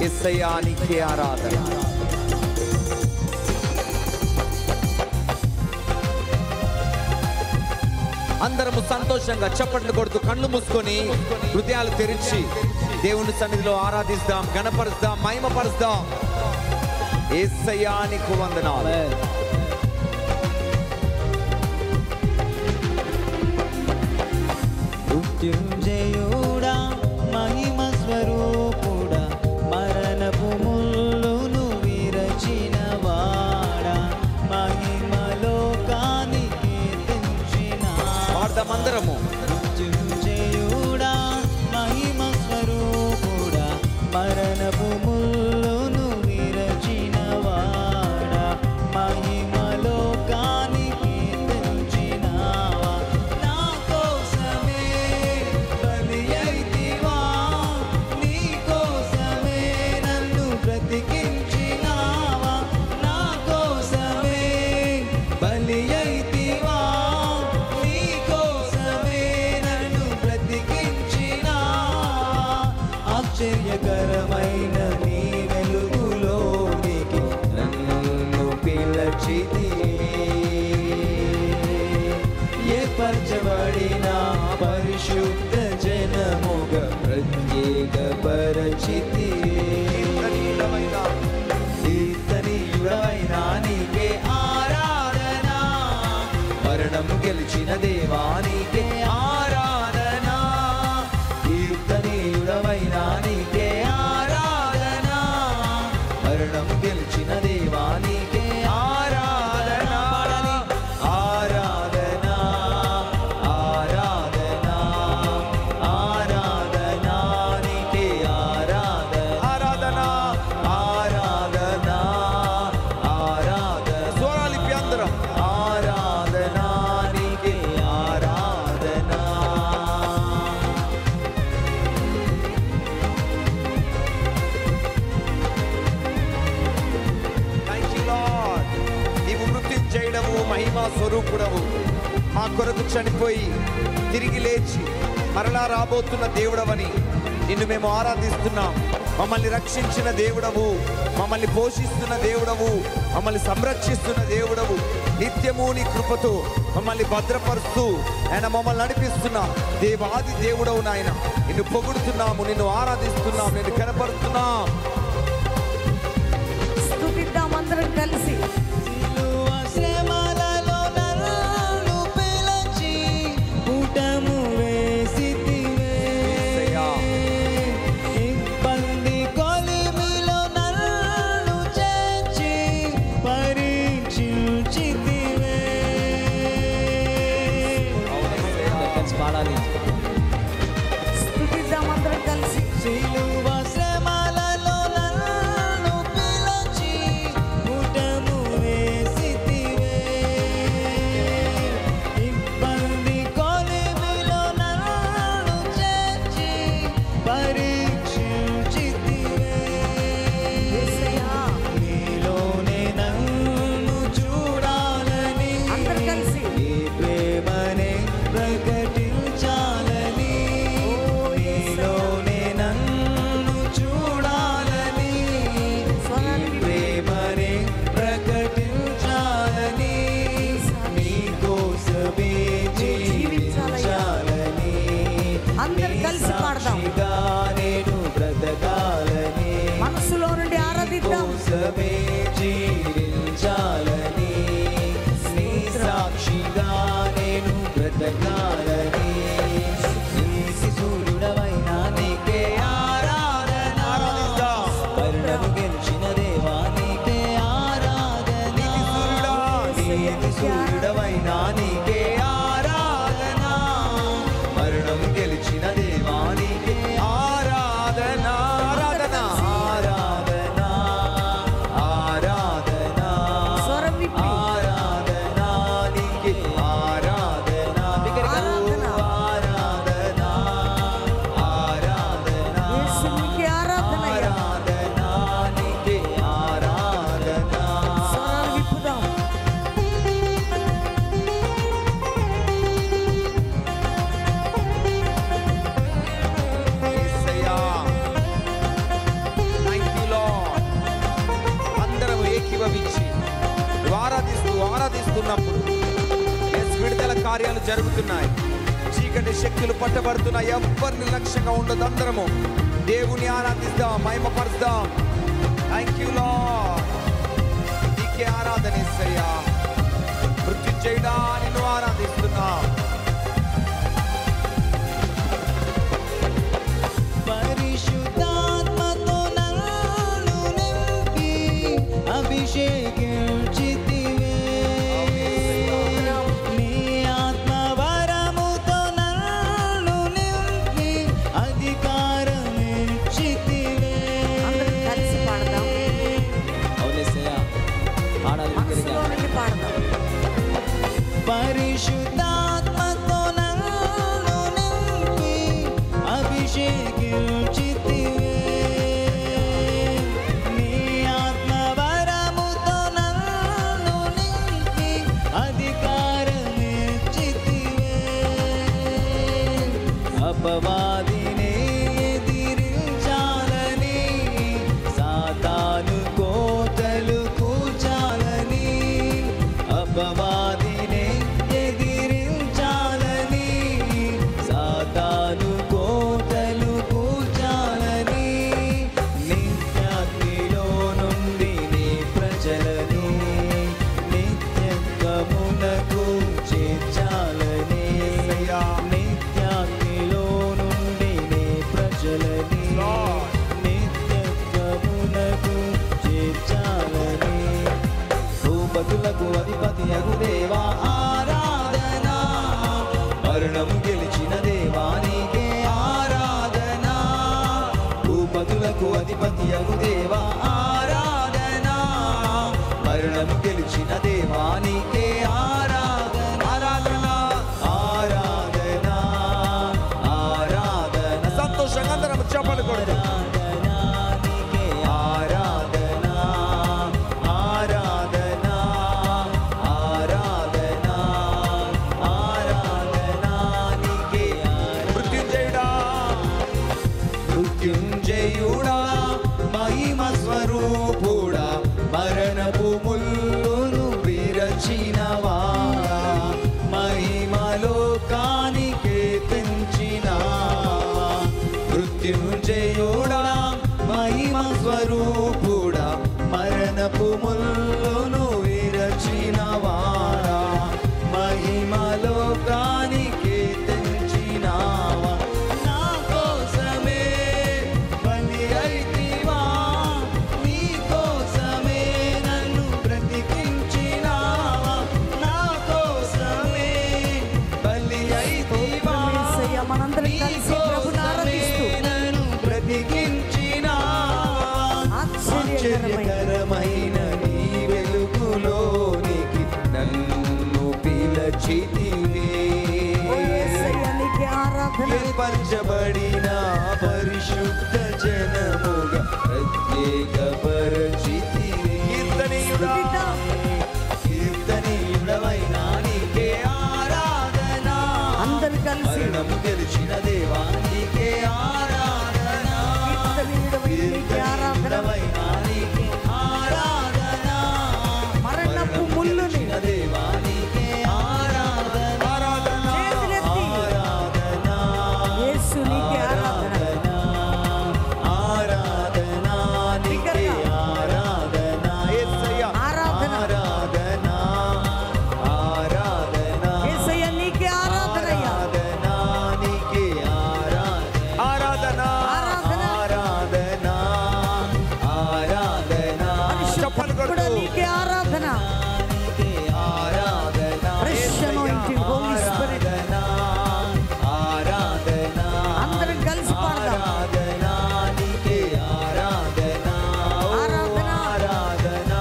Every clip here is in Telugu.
యేసయ్యా నీకే ఆరాధన. అందరము సంతోషంగా చప్పట్లు కొడుతూ కళ్ళు మూసుకొని హృదయాలు తెరిచి దేవుని సన్నిధిలో ఆరాధిస్తాం, గణపరుస్తాం, మహిమపరుస్తాం. యేసయ్యా నీకు వందనాలు. మృత్యుంజయుడా మహిమ స్వరూపుడా మరణపు ముల్లును విరచిన వాడా మహిమలోకానికి తెంచిన అందరము మృత్యుంజయుడా మహిమ స్వరూపుడా మరణపు ముల్లును విరచిన వాడా మహిమలోకానికి తెంచినావా నా కోసమే బలి అయితివా నీ కోసమే నన్ను బ్రతికించినావా నా కోసమే బలి అయితివా నీ కోసమే నన్ను బ్రతికించినావా ఆశ్చర్యకరమైన నీ వెలుగులోనికి నన్ను పిలచితివే ఏర్పరచబడిన పరిశుద్ధ జనముగా ప్రత్యేకపరచితివే కీర్తనీయుడవైన నీకే ఆరాధన మరణం గెలిచిన దేవానికే ఆరాధన కీర్తనీయుడవైన నీకే ఆరాధన మరణం గెలిచిన దేవానికే ఆరాధన ఆరాధన ఆరాధన ఆరాధన నీకే ఆరాధన ఆరాధన ఆరాధన స్వరాలిపి అందరం ఆరాధన నీకే ఆరాధన. Thank you, Lord. నీవు మృత్యుంజయుడవు, మహిమా స్వరూపుడవు, మా కొరకు చనిపోయి తిరిగి లేచి మరలా రాబోతున్న దేవుడవని నిన్ను మేము ఆరాధిస్తున్నాం. మమ్మల్ని రక్షించిన దేవుడవు, మమ్మల్ని పోషిస్తున్న దేవుడవు, మమ్మల్ని సంరక్షిస్తున్న దేవుడవు, నిత్యము నీ కృపతో మమ్మల్ని భద్రపరుస్తూ ఆయన మమ్మల్ని నడిపిస్తున్నా దేవాది దేవుడవు నాయన. నిన్ను పొగుడుతున్నాము, నిన్ను ఆరాధిస్తున్నాం, నిన్ను కనపరుస్తున్నాం. స్తుతిద్దాం అందరం కలిసి. సిలువ శ్రమలలో నన్ను పిలిచి పుటము వేసితివే ఇబ్బంది కొలిమిలో నన్ను చేర్చి పరీక్షించితివే. పాడాలి. స్తుతిద్దాం అందరం కలిసి. సిలువ శ్రమలలో నన్ను పిలిచి పుటము వేసితివే ఇబ్బంది కొలిమిలో నన్ను చేర్చి పరీక్షించితివే యేసయ్యా నీలోనే నన్ను చూడాలని అందరం కలిసి. నీ ప్రేమనే ప్రకటించాలని నీలోనే నన్ను చూడాలని నీ ప్రేమనే ప్రకటించాలని నీ కోసమే జీవించాలని అందరం కలిసి పాడదాం. సాక్షిగా నేను బ్రతకాలని మనసులో నుండి ఆరాధిద్దాం. కోసమే జీవించాలని నీ సాక్షిగా నేను బ్రతకాలని నీతి సూర్యుడవైన నీకే ఆరాధన మరణము గెలిచిన దేవా నీకే ఆరాధన నీతి సూర్యుడవైన నీకే ఆరాధన మరణం గెలిచిన దేవా నీకే ఆరాధన ఆరాధన ఆరాధన ఆరాధన స్వరం విప్పి. ఆరాధన నీకే ఆరాధన ఆరాధన. ఆరాధన ఆరాధన యేసు నీకే ఆరాధనయ్యా. ఆరాధన నీకే ఆరాధన స్వరాలు విప్పుదాం. ఉన్నప్పుడు విడుదల కార్యాలు జరుగుతున్నాయి. చీకటి శక్తులు పట్టబడుతున్నాయి. ఎవ్వరు నిర్లక్ష్యంగా ఉండదు. అందరము దేవుని ఆరాధిద్దాం, మహిమపరుద్దాం. Thank you Lord. నీకే ఆరాధన యేసయ్యా. మృత్యుంజయుడా నిన్ను ఆరాధిస్తున్నాం. పరిశుద్ధాత్మతో నన్ను నింపి అభిషేకించితివే. నీ ఆత్మవరముతో నన్ను నింపి అధికారమిచ్చితివే. అందరం కలిసి పాడదాం. అవునేసయ్యా, పాడాలి. మనసులో నుండి పాడదాం. పరిశుద్ధాత్మతో నన్ను నింపి అభిషేకించితివే. నీ ఆత్మవరముతో నన్ను నింపి అధికారమిచ్చితివే. అపవాదినే ఎదిరించాలని, సాతాను కోటలు కూర్చాలని, అపవాదినే ఎదిరించాలని, సాతాను కోటలు కూర్చాలని, నిత్యాగ్నిలో నుండి నీ ప్రజలని నిత్యత్వమునకు చేర్చాలని, నిత్యాగ్నిలో నుండి నీ ప్రజలని నిత్యత్వమునకు చేర్చాలని. భూపతులకు అధిపతి అగు దేవా ఆరాధన, మరణము గెలిచిన దేవా నీకే ఆరాధన. భూపతులకు అధిపతి అగు దేవా ఆరాధన, మరణము గెలిచిన దేవా నీకే ఆరాధన. ఆరాధన ఆరాధన ఆరాధన. సంతోషంగా అందరం చెప్పలు కొడదాం. మృత్యుంజయుడా మహిమ స్వరూపుడా, మరణపు ముల్లును విరచినవాడా, మహిమలోకానికే తెంచినావా. మృత్యుంజయుడా మహిమ స్వరూపుడా, మరణపు ముల్లును విరచినవాడా, మహిమలోకానికే తెంచినావా. నా కోసమే బలి అయితివా, నీ కోసమే నన్ను బ్రతికించినావా. నా కోసమే బలి అయితివా, యేసయ్యా, మనందరం కలిసి ప్రభుని ఆరాధిస్తూ నన్ను బ్రతికించినావా. ఆశ్చర్యకరమైన నీ వెలుగులోనికి నన్ను పిలచితివే. ఓ యేసయ్యా, నీకే ఆరాధన. ఏర్పరచబడిన పరిశుద్ధ జనముగా ప్రత్యేకపరచితివే. స్తుతిద్దాం. కీర్తనీయుడవైన నీకే ఆరాధన, అందరూ కలిసి మరణము గెలిచిన దేవా నీకే ఆరాధన. కీర్తనీయుడవైన నీకే ఆరాధన. కీర్తనీయుడవైన నీకే ఆరాధన, మరణపు ముల్లుని గెలిచిన దేవా నీకే ఆరాధన. చేతులెత్తి ఆరాధన యేసు నీకే ఆరాధన. ఆరాధన నీకే ఆరాధన. యేసయ్యా. ఆరాధన. ఆరాధన ఆరాధన యేసయ్యా, నీకే ఆరాధనయ్యా. ఆరాధన నీకే ఆరాధన. ఆరాధన ఆరాధన ఆరాధన చెప్పలు కూడా కొడుతూ నీకే ఆరాధన. నీకే ఆరాధన. Fresh anointing, Holy Spirit. ఆరాధన అందరం కలిసి పాడదాం. ఆరాధన నీకే ఆరాధన. ఆరాధన. ఆరాధన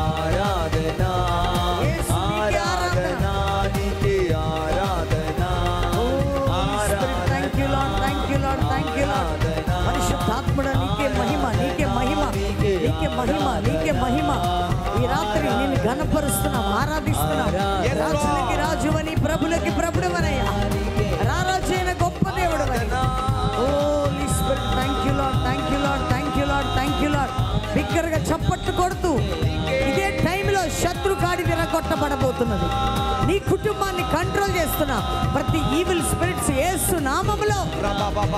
ఆరాధన యేసు నీకే ఆరాధన. నీకే ఆరాధన. Thank you Lord, thank you Lord, thank you lord. పరిశుద్ధాత్ముడా, నీకే మహిమ, నీకే మహిమ, నీకే మహిమ, నీకే మహిమ. ఈ రాత్రి నిన్ను ఘనపరుస్తున్నాం, ఆరాధిస్తున్నాం. రాజులకి రాజువని, ప్రభులకి ప్రభుడవనయ్యా. రారాజైన గొప్ప దేవుడవని. Holy Spirit, thank you Lord, thank you Lord, thank you Lord, thank you Lord. బిగ్గరగా చప్పట్లు కొడుతూ ఇదే టైంలో శత్రు కాడి విరగొట్టబడబోతున్నది. నీ కుటుంబాన్ని కంట్రోల్ చేస్తున్నా ప్రతి ఈవిల్ స్పిరిట్స్ యేసు నామములో